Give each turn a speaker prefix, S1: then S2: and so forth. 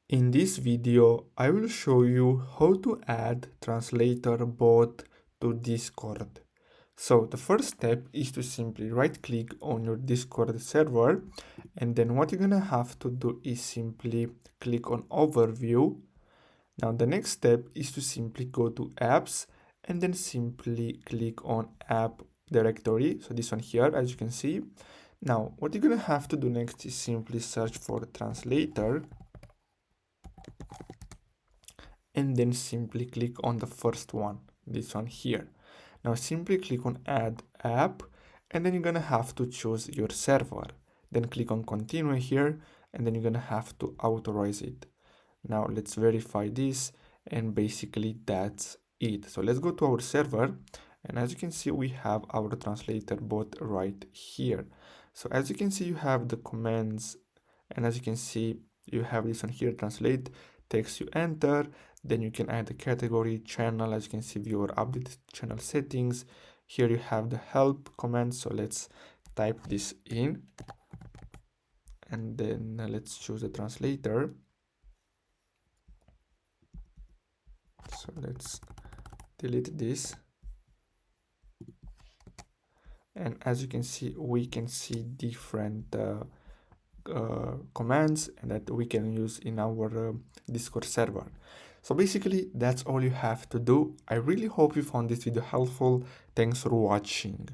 S1: In this video, I will show you how to add Translator Bot to Discord. So the first step is to simply right click on your Discord server, and then what you're gonna have to do is simply click on Overview. Now the next step is to simply go to Apps and then simply click on App Directory. So this one here, as you can see. Now what you're gonna have to do next is simply search for Translator and then simply click on the first one, this one here. Now simply click on Add App and then you're gonna have to choose your server. Then click on Continue here and then you're gonna have to authorize it. Now let's verify this and basically that's it. So let's go to our server and as you can see we have our translator bot right here. So as you can see you have the commands and as you can see you have this one here, translate text you enter, then you can add the category, channel, as you can see view or update channel settings. Here you have the help command, so let's type this in and then let's choose the translator. So let's delete this, and as you can see we can see different commands and that we can use in our Discord server. So basically that's all you have to do. I really hope you found this video helpful. Thanks for watching.